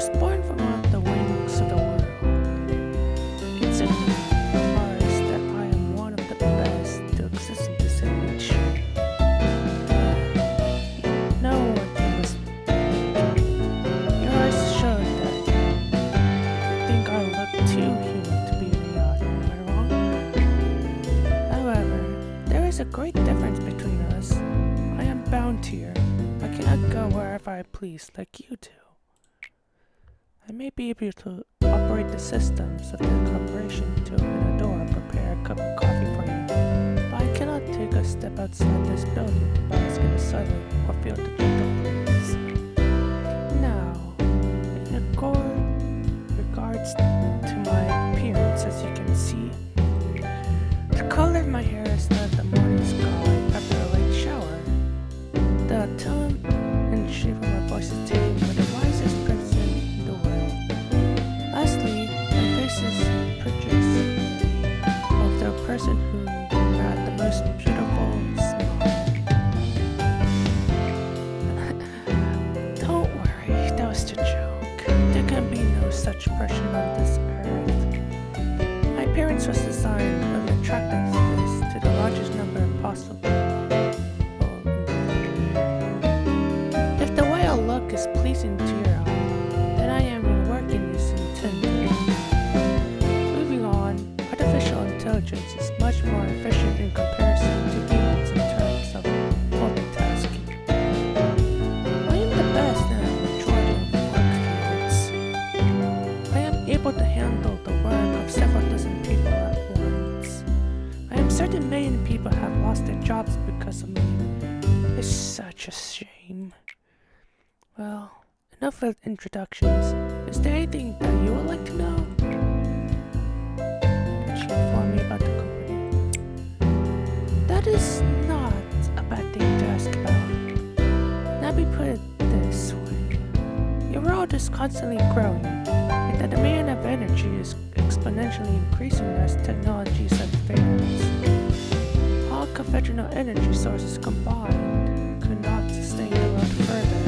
was born from one of the wings of the world. It signifies that I am one of the best to exist in this age. No one can listen. Your eyes showed that you think I look too human to be an AI. Am I wrong? However, there is a great difference between us. I am bound here. I cannot go wherever I please like you do. I may be able to operate the systems of the corporation to open a door and prepare a cup of coffee for you, but I cannot take a step outside this building to bask in the sunlight or feel the gentle breeze. Now, in regards to my appearance, as you can see, the color of my hair is that of the morning sky after a light shower. The tone and shape of my voice is taken with the wisest person in the world. Lastly, my face is purchased of the person who had the most beautiful smile. Don't worry, that was a joke. There can be no such person on this earth. My appearance was designed with attractiveness to the largest number possible. If the way I look is pleasing to your eye, then I am working as intended. Moving on, artificial intelligence is much more efficient in comparison to humans in terms of multitasking. I am the best in a majority of work fields. I am able to handle the work of several dozen people at once. I am certain many people have lost their jobs because of me. It's such a shame. Well, enough of introductions. Is there anything that you would like to know? Could you inform me about the company? That is not a bad thing to ask about. Let me put it this way. Your world is constantly growing, and the demand of energy is exponentially increasing as technologies advance. All conventional energy sources combined could not sustain the world further.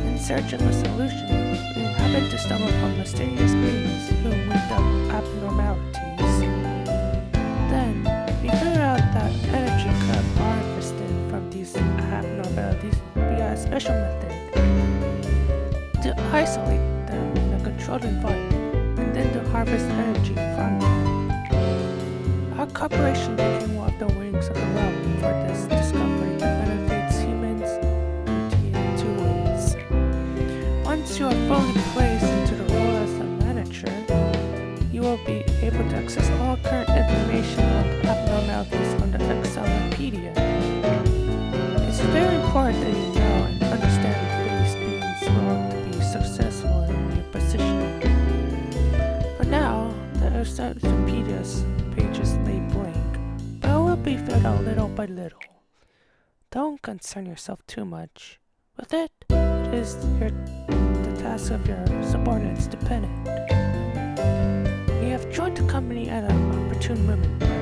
In search of a solution, we happened to stumble upon mysterious beings who moved up abnormalities. Then, we figured out that energy could have harvested from these abnormalities via a special method to isolate them in a controlled environment and then to harvest energy from them. Our corporation became one of the wings of the world for this discovery that benefits humans in two ways. Once you are fully placed into the role as a manager, you will be able to access all current information on abnormalities on the Excelopedia. It's very important that you know and understand these beings will to be successful in your position. For now, the Excelopedia's pages lay blank, but it will be filled out little by little. Don't concern yourself too much. With it, it is the task of your subordinates dependent. We have joined the company at an opportune moment, by the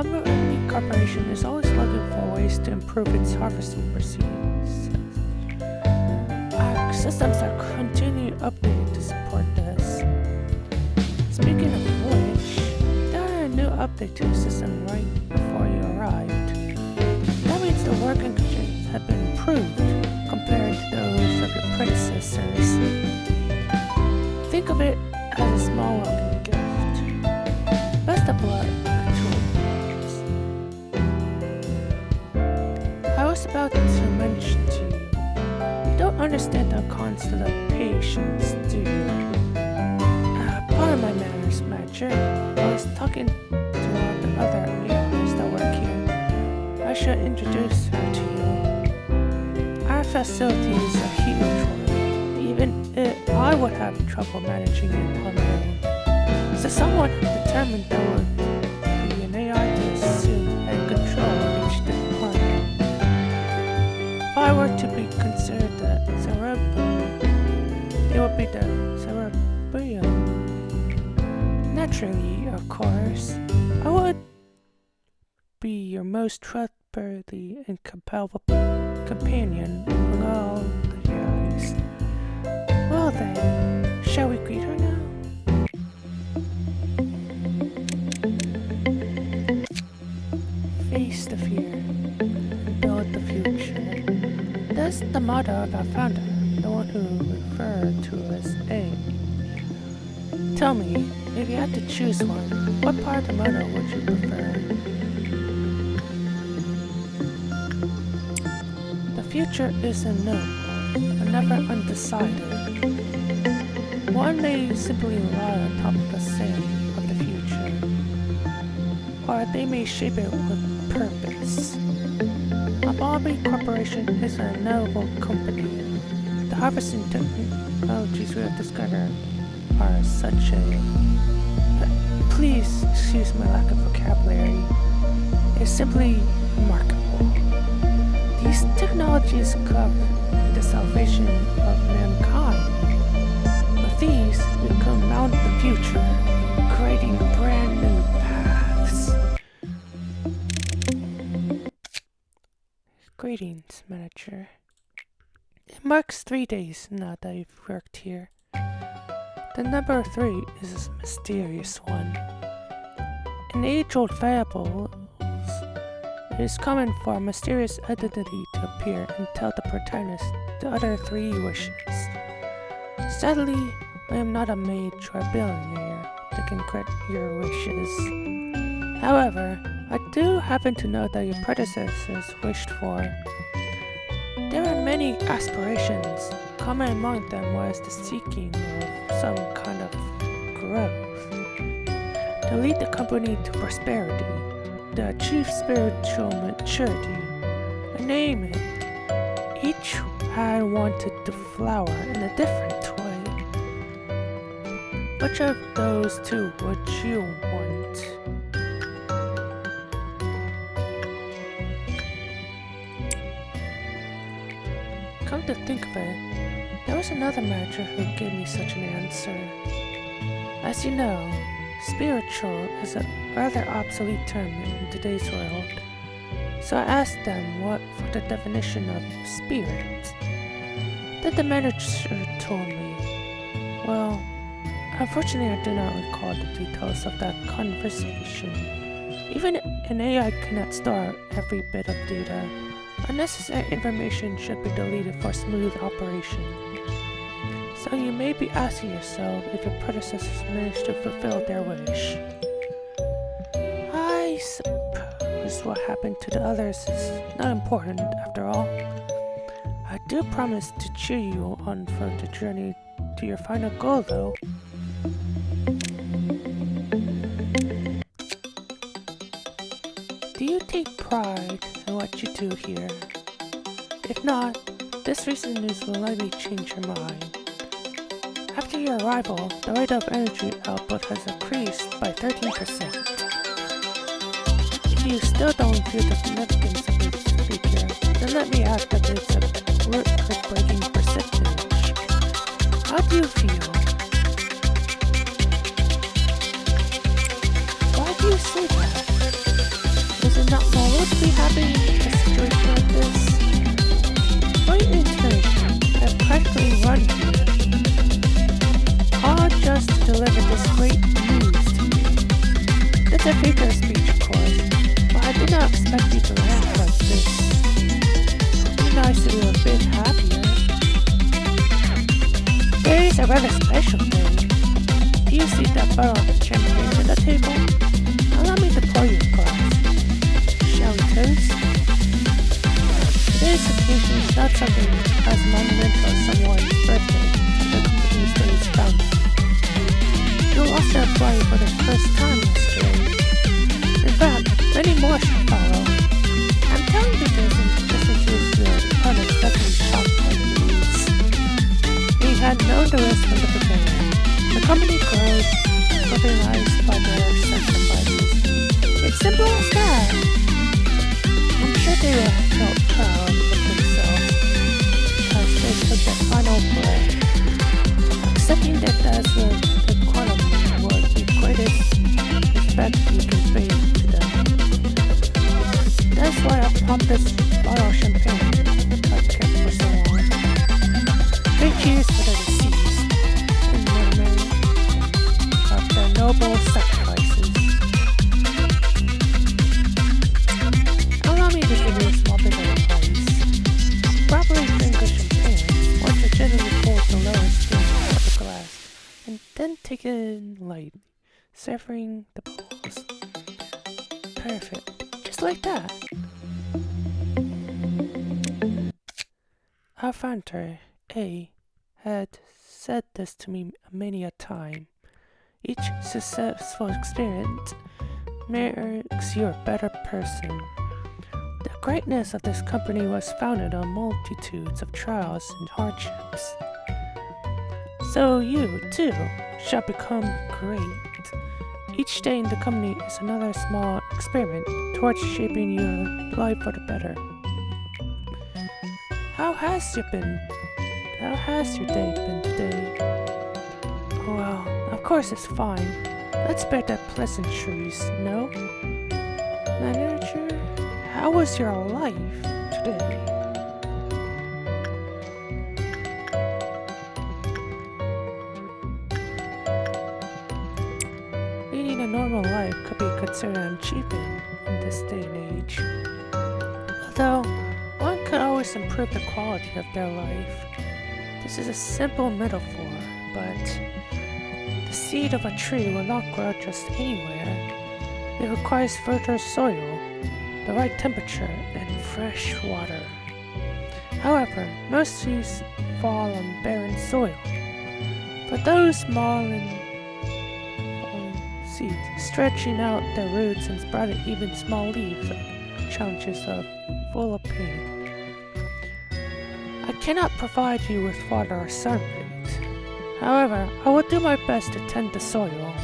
way. Lobotomy Corporation is always looking for ways to improve its harvesting procedures. Our systems are continually updated to support this. Speaking of which, there are a new update to the system right before you arrived. That means the working conditions have been improved compared to those of your predecessors. Think of it as a small welcome gift. Best of luck, tools. I was about to mention to you don't understand the concept of patience, do you? Pardon my manners, manager. I was talking to one of the other AIs that work here. I should introduce her to you. Our facility is a huge one. Even if I would have trouble managing it on my own. So someone determined that would be an AI to assume and control each department. If I were to be considered the cerebellum, it would be the cerebrium. Naturally, of course, I would be your most trustworthy and compatible companion among all the AIs. Shall we greet her now? Face the fear and build the future. That's the motto of our founder, the one who referred to as A. Tell me, if you had to choose one, what part of the motto would you prefer? The future is unknown, but never undecided. One may simply lie on top of the sand of the future, or they may shape it with purpose. Lobotomy Corporation is a noble company. The harvesting technologies we have discovered are such a... Please excuse my lack of vocabulary. It's simply remarkable. These technologies cover the salvation of mankind. With these, we can mount the future, creating brand new paths. Greetings, manager. It marks 3 days now that you've worked here. The number 3 is a mysterious one. In age-old fables, it is common for a mysterious entity to appear and tell the protagonist the other 3 wishes. Sadly, I am not a mage or a billionaire that can grant your wishes. However, I do happen to know that your predecessors wished for. There are many aspirations. Common among them was the seeking of some kind of growth, to lead the company to prosperity, to achieve spiritual maturity, and name it. Each had wanted to flower in a different way. Which of those 2 would you want? Come to think of it, there was another manager who gave me such an answer. As you know, spiritual is a rather obsolete term in today's world, so I asked them what for the definition of spirit. Then the manager told me, well, unfortunately I do not recall the details of that conversation. Even an AI cannot store every bit of data. Unnecessary information should be deleted for smooth operation. So you may be asking yourself if your predecessors managed to fulfill their wish. I suppose what happened to the others is not important after all. I do promise to cheer you on for the journey to your final goal though. Do you take pride in what you do here? If not, this recent news will likely change your mind. After your arrival, the rate of energy output has increased by 13%. If you still don't feel the significance of this feature, then let me add that it's a record-breaking percentage. How do you feel? Why do you say that? Is it not normal to be happy in a situation like this? For your information, I've practically run here, all just to deliver this great news to you. It's a figure of speech, of course, but I did not expect you to laugh like this. It'd be nice to be a bit happier. There is a rather special thing. Do you see that bottle of champagne on the table? Allow me to pour you a glass. Shall we toast? Today's occasion is not something as monumental as someone's birthday, the company's day's founding. You also apply for the first time yesterday. In fact, many more should follow. I'm telling you this in just in case you're unexpectedly shocked by the news. We had known the risk from the beginning. The company grows, organized by their sacrifices. It's simple as that. I'm sure they will feel proud of themselves as they took their final breath. Accepting their death with the quantum was the greatest respect you can pay to them. That's why I pumped this bottle of champagne I've kept for so long. Big cheers for the deceased, and then take it in lightly, severing the balls. Perfect. Just like that. Our founder, A, had said this to me many a time. Each successful experiment makes you a better person. The greatness of this company was founded on multitudes of trials and hardships. So you, too, shall become great. Each day in the company is another small experiment towards shaping your life for the better. How has your day been today? Well, of course it's fine. Let's spare the pleasantries, no? Manager, how was your life today? Leading a normal life could be considered achievement in this day and age. Although, one could always improve the quality of their life. This is a simple metaphor, but the seed of a tree will not grow just anywhere. It requires fertile soil, the right temperature, and fresh water. However, most trees fall on barren soil. For those small and seeds, stretching out their roots and sprouting even small leaves are challenges of full of pain. I cannot provide you with water or sunlight. However, I will do my best to tend the soil.